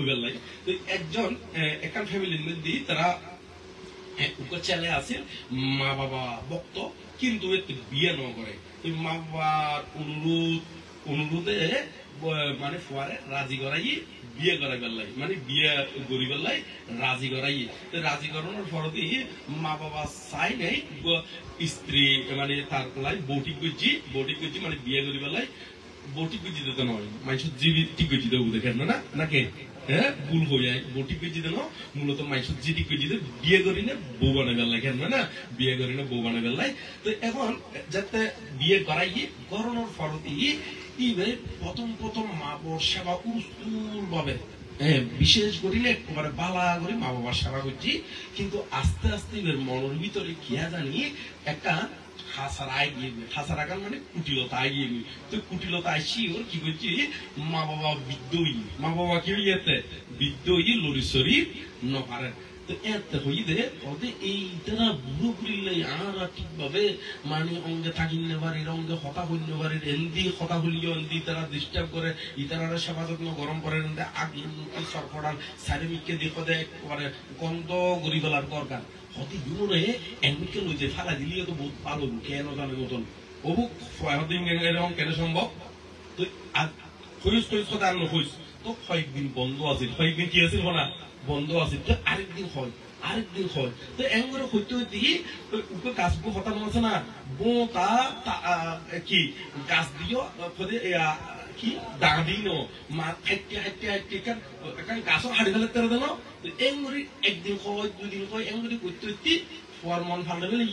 হইবার লাই তো একজন একান ফ্যামিলির মধ্যে তারা ছেলে আছে মা বাবা ভক্ত কিন্তু একটু বিয়ে ন করে মা বাবার অনুরোধে মানে ফুয়ারে রাজি করাই বিয়ে করাইবার লাই মানে বিয়ে করিবার লাই রাজি করাই রাজি করানোর ফলতে মা বাবা চাই নাই স্ত্রী মানে তার লাই বৌটি করছি মানে বিয়ে করিবার লাই বৌটি করছি দিতে নয় মানুষের জীবিত ঠিক করছি দেবো দেখেন না নাকি হ্যাঁ ভুল হয়ে যায় বটি কেজি দেন মূলত মাইসুর জিটি কেজি বিয়ে করি না বউ বানাবার লাগে না বিয়ে করি না বউ বানাবার লাই তো এখন যাতে বিয়ে করাই করানোর ফলতে প্রথম মা বাবার সেবা উস্তুল ভাবে বিশেষ করিলে একেবারে বালা করে মা বাবার সেবা করছি কিন্তু আস্তে আস্তে মনের ভিতরে কিয়া জানি একটা খাসার আগান মানে কুটিলতা আগিয়ে গই তো কুটিলতা আসি ওর কি করছি মা বাবা বিদ্যই মা বাবা কি হইয়াতে বিদ্যই লড়ি শরীর নপারে তো এতে হইদে ওদের এই তারা বুড়ো করিলে আর ঠিকভাবে মানে অঙ্গে থাকিলে বাড়ির অঙ্গে হতা হইল বাড়ির এন্দি হতা হইল এন্দি তারা ডিস্টার্ব করে ইতারা সেবা যত্ন গরম করে আগে সরকড়াল সাইডমিককে দেখো দেয় একেবারে গন্ধ গড়ি ফেলার দরকার হতে গুণরে এমনিকে লইতে ফালা দিলিও তো বহুত ভালো কেন জানে মতন অবুক এরকম কেন সম্ভব তো হইস কথা আর নহইস তো কয়েকদিন বন্ধ আছে কয়েকদিন কি আছিল না বন্ধ আছে তো আরেকদিন হয় তো এমন হইতে হইতে উকে গাছবো হতানো আছে না বো তা কি গাছ দিও কি দাঁড়া দিই নো মা হাইটে কারণ গাছও হাড়ি ফেলে তেরো দেন এমনি একদিন হয় দুদিন হয় এমনি করতে হইতে হওয়ার মন ভালো গেলে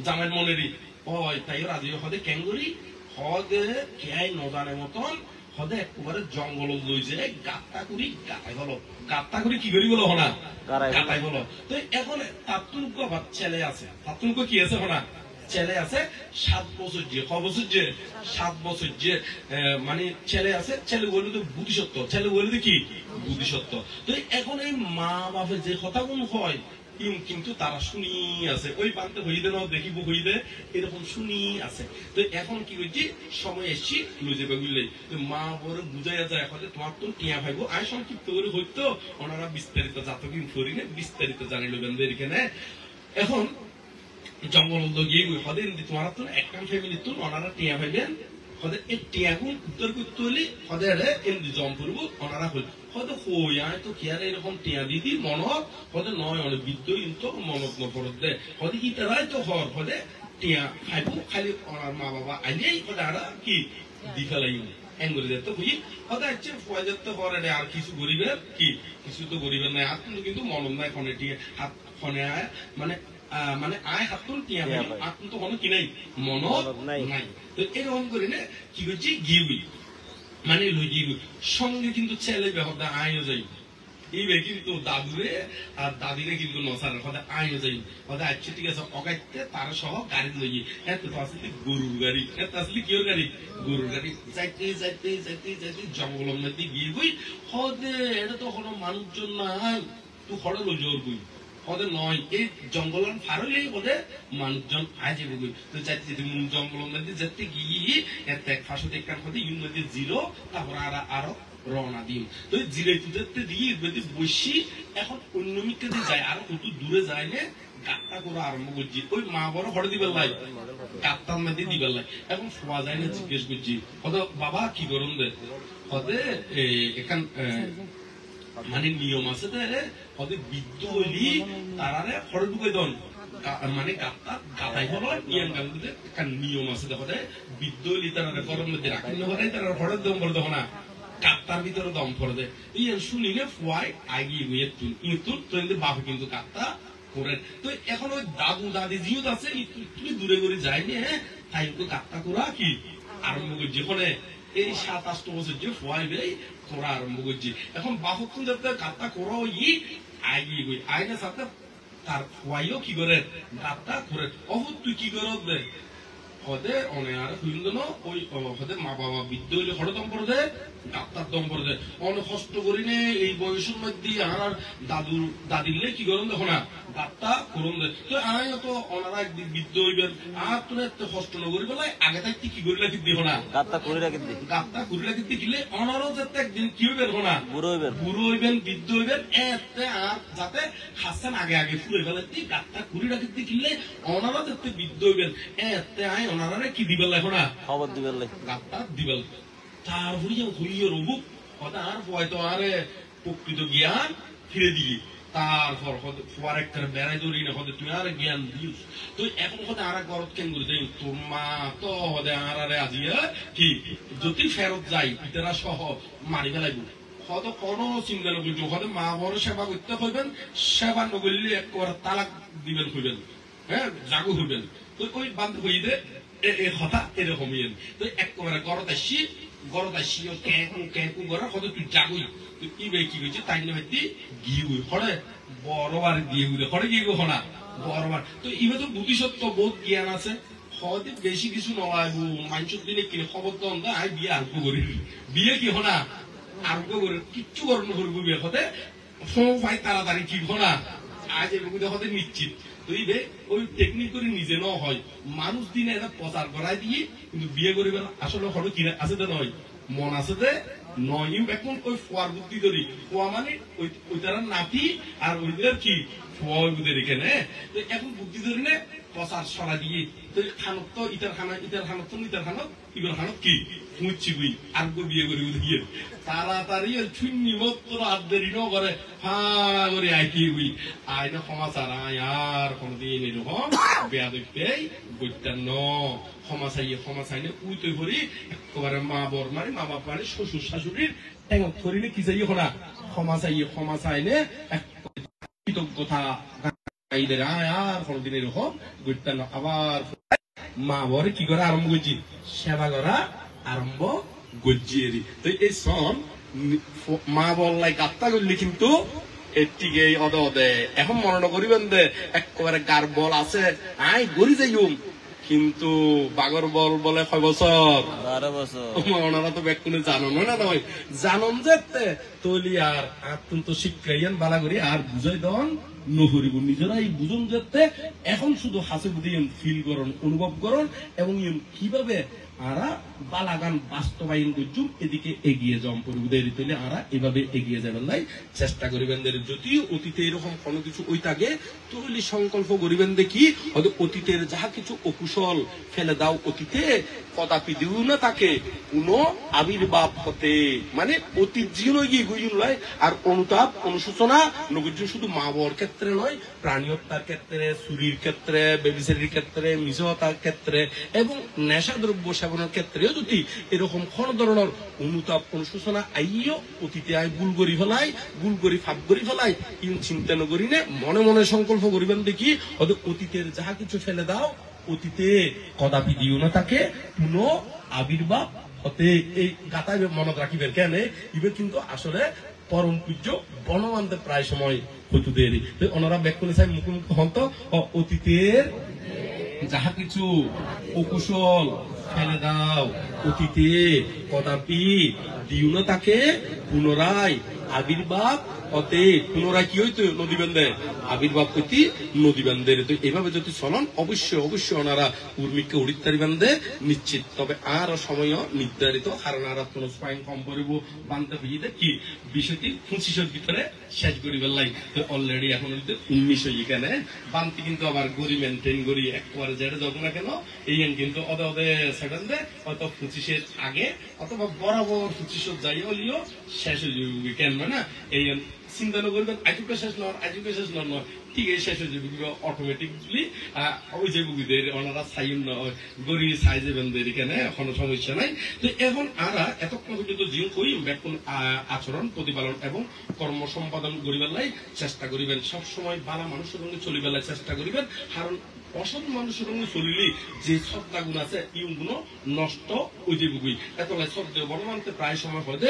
জামাইয়ের মনেরই হয় তাই রাজি হদে ক্যাঙ্গুরি হদে খেয়াই নজানে মতন হদে একবারে জঙ্গল লই যে গাত্তা করি কি করি বলো হনা গাতাই বলো তো এখন তাত্তুনক আবার ছেলে আছে তাত্তুনক কি আছে হনা ছেলে আছে 7 বছর যে ক বছর যে 7 বছর যে মানে ছেলে আছে ছেলে বলে তো বুদ্ধিসত্ত্ব ছেলে বলে কি বুদ্ধিসত্ত্ব তো এখন এই মা বাপের যে কথাগুলো হয় কিন্তু তারা শুনি আছে ওই পান্তে হইদে না দেখিব হইদে এরকম শুনি আছে তো এখন কি হইছে সময় এসছি লুজে বুঝলে মা বড় বুঝাইয়া যায় এখন তোমার তো টিয়া ভাইবো আয় সংক্ষিপ্ত করে হইতো ওনারা বিস্তারিত জাতকিন করি না বিস্তারিত জানিল বেনদের এখানে এখন জঙ্গল গিয়ে হদেন তোমার তো একটা ফ্যামিলি তো ওনারা টিয়া ভাইবেন হদে এই টিয়াগুন উত্তর করতে হলে হদে এমনি জম করবো ওনারা হইল হয়তো হইয়ায় তো খেয়াল এরকম টিয়া দিদি মনত হদে নয় অনেক বিদ্যুৎ তো মনত নপরত দে হদে ইতারাই তো হর হদে টিয়া খাইব খালি ওনার মা বাবা আইলেই হদে আর কি দি ফেলাই এঙ্গুলি যেতে বুঝি হদে হচ্ছে ফয়েজের তো হরে আর কিছু গরিবের কি কিছু তো গরিবের নাই হাত কিন্তু মনত নাই ফোনে টিয়া হাত ফোনে আয় মানে আয় হাতুন টিয়া হাতুন তো কোনো কি নাই মনত নাই তো এরকম করে না কি করছি গিয়ে মানে লই গিয়ে সঙ্গে কিন্তু ছেলে ব্যাপারটা আয়ও যাই এইবার কিন্তু দাদুরে আর দাদিরে কিন্তু নসারের কথা আয়ও যাই কথা আচ্ছা ঠিক আছে অগাইতে তার সহ গাড়ি লই গিয়ে এত তো আসলে গরুর গাড়ি এত আসলে কিওর গাড়ি গরুর গাড়ি যাইতে জঙ্গলের মধ্যে গিয়ে বই হদে এটা তো কোনো মানুষজন নাই তুই হরে লই জোর বই ওদের নয় এই জঙ্গল ফারলেই ওদের মানুষজন আজ এগুলো তো যাইতে জঙ্গলের মধ্যে যেতে গিয়ে এত এক ফাঁসো দেখতাম হতে ইউর মধ্যে জিরো তারপর আরো রওনা দিন তো জিরে তুতে দিয়ে বসি এখন অন্য মিকে যায় আর কত দূরে যায় না গাত্তা করে আরম্ভ করছি ওই মা বড় হরে দিবার লাই গাত্তার মধ্যে দিবার লাই এখন শোয়া যায় না জিজ্ঞেস করছি হয়তো বাবা কি গরম দে হতে এখান মানে নিয়ম আছে ওদের বিদ্য হইলি তারারে হরে ঢুকে দন মানে গাতাই হলো নিয়ম গাঙ্গুতে একটা নিয়ম আছে দেখো বিদ্য হইলি তারারে গরম মধ্যে রাখি না তারা হরের দম করে দেখো না কাত্তার ভিতরে দম করে দেয় ইয়ে শুনিলে ফুয়াই আগিয়ে ইতুন তো বাপে কিন্তু কাত্তা করে তো এখন ওই দাদু দাদি জিও আছে একটু দূরে করে যায়নি হ্যাঁ তাই তো কাত্তা করা কি আরম্ভ করছে ওখানে এই 7-8 বছর যে ফুয়াইবে করা আরম্ভ করছি এখন বাহক যাতে কাত্তা করা ই আগিয়ে গই আইনের সাথে তার ফুয়াইও কি করে কাত্তা করে অহুত তুই কি করত দে হদে অনে আর হইল না ওই হদে মা বাবা বৃদ্ধ হইলে হরে দম্পর দে ডাক্তার দম্পর দে অনেক কষ্ট করি নে এই বয়সের মধ্যে আর দাদুর দাদিলে কি করুন দেখো না ডাক্তার করুন দে তো আয় তো ওনারা একদিন বৃদ্ধ হইবেন আর তোর এত কষ্ট নগরী বেলায় আগে থাকতে কি করি রাখি দিব না গাত্তা করে রাখি দি গাত্তা করে রাখি দিলে ওনারও যাতে একদিন কি হইবেন না বুড়ো হইবেন বৃদ্ধ হইবেন এতে আর যাতে খাচ্ছেন আগে আগে ফুলে ফেলে গাত্তা করে রাখি দিলে ওনারা যাতে বৃদ্ধ হইবেন এতে আয় ওনারা কি দিবেন এখন না খবর দিবেন গাত্তা দিবেন তারপরে হইয়ে রবু কথা আর হয়তো আরে প্রকৃত জ্ঞান ফিরে দিলি তারপর ফোয়ার একটা বেড়াই ধরি না হতে তুই আর জ্ঞান দিস তো এখন হতে আর গরত কেন করে দেয় তোর মা তো হতে আর আরে আজিয়া কি যদি ফেরত যাই পিতারা সহ মারি ফেলাইব হয়তো কোনো চিন্তা নকরিত হয়তো মা বড় সেবা করতে হইবেন সেবা নকরিলে একবার তালাক দিবেন হইবেন হ্যাঁ জাগু হইবেন তো ওই বান্ধ হই দে এই কথা এরকমই তো একবারে গরত আসি কেঁকু গড়া হয়তো তুই জাগুই তুই ইবে কি হয়েছে তাই না হয়তো গিয়ে হরে বড়বার গিয়ে হরে গিয়ে হনা বড়বার তো ইবে তো বুদ্ধিসত্ত্ব বোধ জ্ঞান আছে হয়তো বেশি কিছু নয় মানুষের দিনে কিনে খবর তো আই বিয়ে আরম্ভ করি বিয়ে কি হনা আরম্ভ করে কিচ্ছু গরম করবো বিয়ে হতে ভাই তাড়াতাড়ি কি হনা আজ এগুলো হতে নিশ্চিত ওই টেকনিক করে নিজে ন হয় মানুষ দিনে এটা প্রচার করাই দিয়ে কিন্তু বিয়ে করিবে আসলে হলো কিনা আছে তো নয় মন আছে যে নয় এখন ওই ফোয়ার বুদ্ধি ধরি ফোয়া মানে ওই তারা নাতি আর ওইদের কি ফোয়া বুদ্ধি কেনে তো এখন বুদ্ধি ধরি নে প্রচার সরা দিয়ে তো খানত তো ইটার খানত ইবার খানত কি খুঁজছি গুই আর বিয়ে করি দিয়ে তাড়াতাড়ি শূন্য মাত্র আর দেরি ন করে হা করে আইকি গুই আইন সমাচার আর কোনদিন এরকম বেয়া দেখতে বৈতান ক্ষমা চাইলে উই তৈ ভরি একেবারে মা বর মারি মা বাপ মারি শ্বশুর শাশুড়ির টেঙত ধরিলে কি যাই হনা ক্ষমা চাইলে কৃতজ্ঞতা আর কোনদিন এরকম বৈতান আবার মা বরে কি করে আরম্ভ করছি সেবা করা আরম্ভ গজ্জিয়ে তো এই সন মা বললাই গাত্তা করলি কিন্তু এটিকে অদে এখন মনে করিবেন দে একেবারে গার বল আছে আই গড়ি যাইম কিন্তু বাগর বল বলে 6 বছর 12 বছর ওনারা তো ব্যাকুনে জানো না নয় জানন যে তলি আর আত্ম তো শিক্ষাইয়ান বালা করি আর বুঝাই দন নহরিব নিজেরাই বুঝুন যেতে এখন শুধু হাসি বুদ্ধি ফিল করুন অনুভব করুন এবং কিভাবে আরা বালাগান বাস্তবায়ন করছুম এদিকে এগিয়ে যাম পরিবুদের তৈলে আরা এভাবে এগিয়ে যাবেন নাই চেষ্টা করিবেন যদিও অতীতে এরকম কোনো কিছু ওই তাকে তৈলি সংকল্প করিবেন দেখি হয়তো অতীতের যাহা কিছু অকুশল ফেলে দাও অতীতে কদাপি দিও না তাকে কোন আবির্ভাব হতে মানে অতীত জীবন গিয়ে গুইন লয় আর অনুতাপ অনুশোচনা নগর শুধু মা বর ক্ষেত্রে নয় প্রাণী হত্যার ক্ষেত্রে চুরির ক্ষেত্রে বেবিচারির ক্ষেত্রে মিজহতার ক্ষেত্রে এবং নেশাদ্রব্য সেবনের ক্ষেত্রেও যদি এরকম কোন ধরনের অনুতাপ অনুশোচনা আইও অতীতে আই ভুল করি ফাপ করি ফেলাই ইন চিন্তা নগরি নে মনে মনে সংকল্প করিবেন দেখি হয়তো অতীতের যাহা কিছু ফেলে দাও অতীতে কদাপি দিও না তাকে পুনঃ আবির্ভাব হতে এই গাতায় মনে রাখিবেন কেন ইবে কিন্তু আসলে পরম পূজ্য বনমান্তে প্রায় সময় হতু দেরি ওনারা ব্যাকুল চাই মুখোমুখি হন্ত অতীতের যাহা কিছু অকুশল ফেলে দাও অতীতে কদাপি দিও না তাকে পুনরায় আবির্ভাব হতে পুনরায় কি হইতো নদী বান্ধে আবির্ভাব হইতি নদী বান্ধের তো এইভাবে যদি চলন অবশ্যই ওনারা উর্মিকে উড়িতারি বান্ধে নিশ্চিত তবে আর সময় নির্ধারিত কারণ আর কোন স্পাইন কম করিব বান্ধে ভিজে কি বিষয়টি 25 ভিতরে শেষ করি বেলাই তো অলরেডি এখন 19 এখানে বান্ধি কিন্তু আবার গড়ি মেনটেন করি একবারে যেটা যাবো না কেন এই কিন্তু অদে সেভেন দে হয়তো 25 আগে অথবা বরাবর 25 যাই হলিও শেষ হয়ে যাবে কেন না এই চিন্তা করবেন এডুকেশন নয় ঠিক এই শেষ হয়ে যাবে অটোমেটিকলি ওই যে বুঝিদের ওনারা সাইন গড়ি সাই যাবেন এখানে কোনো সমস্যা নাই তো এখন আরা এতক্ষণ পর্যন্ত জীবন করি ব্যাকুল আচরণ প্রতিপালন এবং কর্ম সম্পাদন করিবার লাই চেষ্টা করিবেন সবসময় বালা মানুষের সঙ্গে চলিবার লাই চেষ্টা করিবেন কারণ অসৎ মানুষের সঙ্গে চলিলে যে সত্তা গুণ আছে ইউন গুণ নষ্ট ওই যে বুঝি এত সত্য বর্তমানতে প্রায় সময় হতে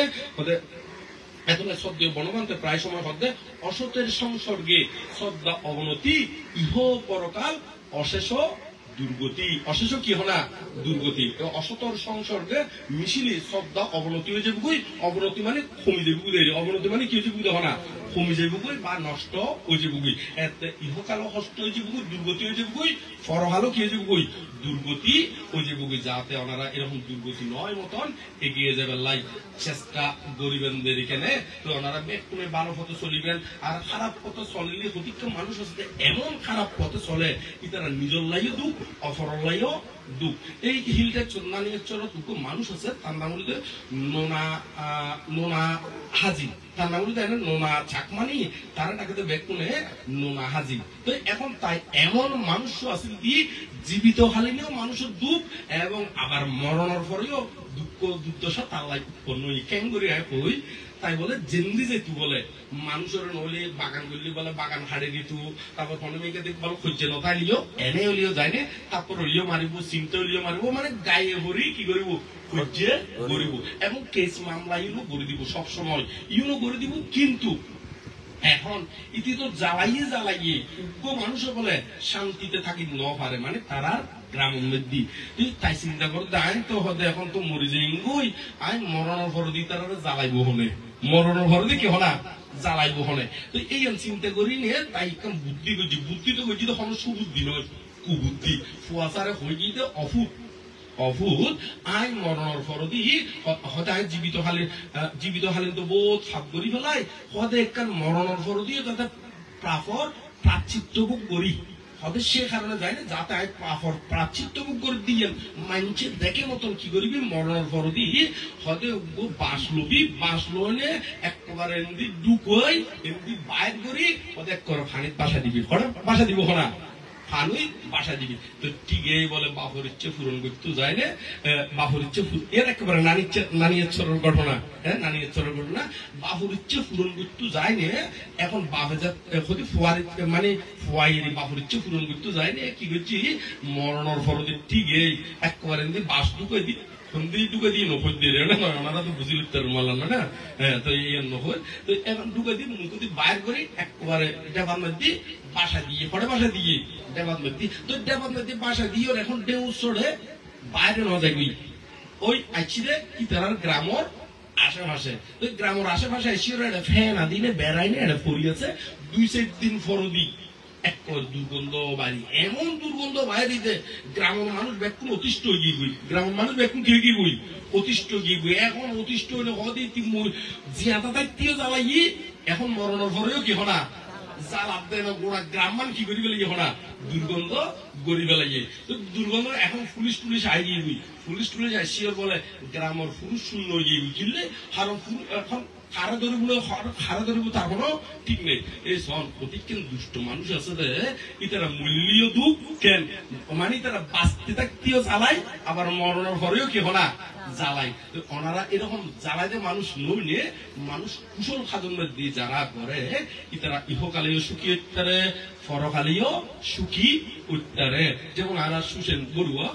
এতটাই সদ্য বনমান্তে প্রায় সময় হতে অসতের সংসর্গে শ্রদ্ধা অবনতি ইহ পরকাল অশেষ দুর্গতি অশেষ কি হনা দুর্গতি অসতর সংসর্গে মিশিলি শ্রদ্ধা অবনতি হয়ে যাবে কই অবনতি মানে কমে যাবে কই অবনতি মানে কি হয়ে যাবে হনা কমে যাবে কই বা নষ্ট হয়ে যাবে কই ইহকাল হস্ত হয়ে যাবে কই দুর্গতি হয়ে যাবে কই পরকালও কি হয়ে যাবে কই দুর্গতি হয়ে যাবে কই যাতে ওনারা এরকম দুর্গতি নয় মতন এগিয়ে যাবে লাই চেষ্টা গরিবেনদের এখানে তো ওনারা বেকুনে ভালো পথে চলিবেন আর খারাপ পথে চলিলে প্রত্যেকটা মানুষ আছে এমন খারাপ পথে চলে তারা নিজের লাইও দুঃখ অপরের লাইও দুঃখ এই হিলটা চন্দানির চর দুঃখ মানুষ আছে তার নাম হলো নোনা নোনা হাজি তার নাম হলো নোনা চাকমানি তারা তাকে বেকুনে নোনা হাজি তো এখন তাই এমন মানুষ আছে দিয়ে জীবিত হালিনেও মানুষের দুঃখ এবং আবার মরণের পরেও দুঃখ দুর্দশা তার লাই উৎপন্ন কেন করি কই তাই বলে জেন্দি যেতু বলে মানুষের নইলে বাগান করলে বলে বাগান হাড়ে দিত তারপর কোনো মেয়েকে দেখ বলো খুঁজছে নথাই লিও এনে হলিও যায় না তারপর হলিও মারিব চিন্তা হলিও মারিব মানে গায়ে ভরি কি করিব খুঁজছে গরিব এবং কেস মামলা ইউনো করে দিব সবসময় ইউনো করে দিব কিন্তু এখন ইতি তো জ্বালাইয়ে মানুষে বলে শান্তিতে থাকি ন পারে মানে তারা গ্রামের মধ্যে তাই চিন্তা করতে আইন তো হতে এখন তো মরি যাই গই আইন মরণের পর দিয়ে তারা জ্বালাইব হনে মরণের পর দিয়ে কি হনা জ্বালাইব হনে তো এই চিন্তা করি নিয়ে তাই বুদ্ধি করছি বুদ্ধি তো করছি তো কোনো সুবুদ্ধি নয় কুবুদ্ধি ফুয়াশারে হয়ে গিয়ে অফুট অভূত আই মরণের ফরদি হতে আই জীবিত হালেন তো বহুত সাপ করি ফেলাই হতে একখান মরণের ফরদি যাতে প্রাফর প্রাচিত্যভোগ করি হতে সে কারণে যায় না যাতে আই প্রাফর প্রাচিত্যভোগ করে দিয়ে মানুষের দেখে মতন কি করবি মরণের ফরদি হতে বাঁশ লইলে একবারে এমনি ডুকই এমনি বাইর করি হতে এক করে ফানিত বাসা দিবি বাসা দিব না ফানুই বাসা দিবি তো ঠিকই বলে বাপর ইচ্ছে পূরণ করতে যায় না বাপর ইচ্ছে এর একেবারে নানির ছড়ের ঘটনা হ্যাঁ নানির ছড়ের ঘটনা বাপর ইচ্ছে পূরণ করতে যায় না এখন বাপে যা ফুয়ারি মানে ফুয়াইয়ের বাপর ইচ্ছে পূরণ করতে যায় না কি করছি মরণের ফলতে ঠিকই একেবারে বাস ঢুকে দিই সন্ধি ঢুকে দিয়ে নখোঁজ দিয়ে না ওনারা তো বুঝি লিখতে মারলাম না হ্যাঁ তো এই নখোঁজ তো এখন ঢুকে দিই মুখ দিয়ে বাইর করি একবারে ডেবার মধ্যে বাসা দিয়ে পরে বাসা দিয়ে ডেবার মধ্যে তো ডেবার মধ্যে বাসা দিয়ে এখন ডেউ চড়ে বাইরে ন যাবি ওই আইছিলে কি তার গ্রামর আশেপাশে তো গ্রামের আশেপাশে এসে একটা ফ্যান আদিনে বেড়াই না এটা পড়িয়েছে 2-4 দিন ফরদি এক দুর্গন্ধ বাড়ি এমন দুর্গন্ধ বাইরে গ্রামের মানুষ বেকুন অতিষ্ঠ গিয়ে বই গ্রামের মানুষ বেকুন কে গিয়ে বই অতিষ্ঠ গিয়ে বই এখন অতিষ্ঠ হলে হতে জিয়াতা দায়িত্ব জ্বালাই এখন মরণের পরেও কি হনা জ্বালাপ দেয় না গোড়া গ্রাম মান কি করি ফেলে হনা দুর্গন্ধ গড়ি ফেলাইয়ে তো দুর্গন্ধ এখন পুলিশ আই গিয়ে বই পুলিশ আসিয়ে বলে গ্রামের পুরুষ শূন্য গিয়ে কিনলে এখন খারা ধরিব তার কোনো ঠিক নেই এই সন অতি কেন দুষ্ট মানুষ আছে রে তারা মূল্য দুঃখ কেন মানে তারা বাঁচতে থাকতেও জ্বালাই আবার মরণের পরেও কি হনা জ্বালাই ওনারা এরকম জ্বালাইতে মানুষ নইলে মানুষ কুশল খাদন দিয়ে যারা করে তারা ইহকালেও সুখী উত্তরে পরকালেও সুখী উত্তরে যেমন আর সুসেন বড়ুয়া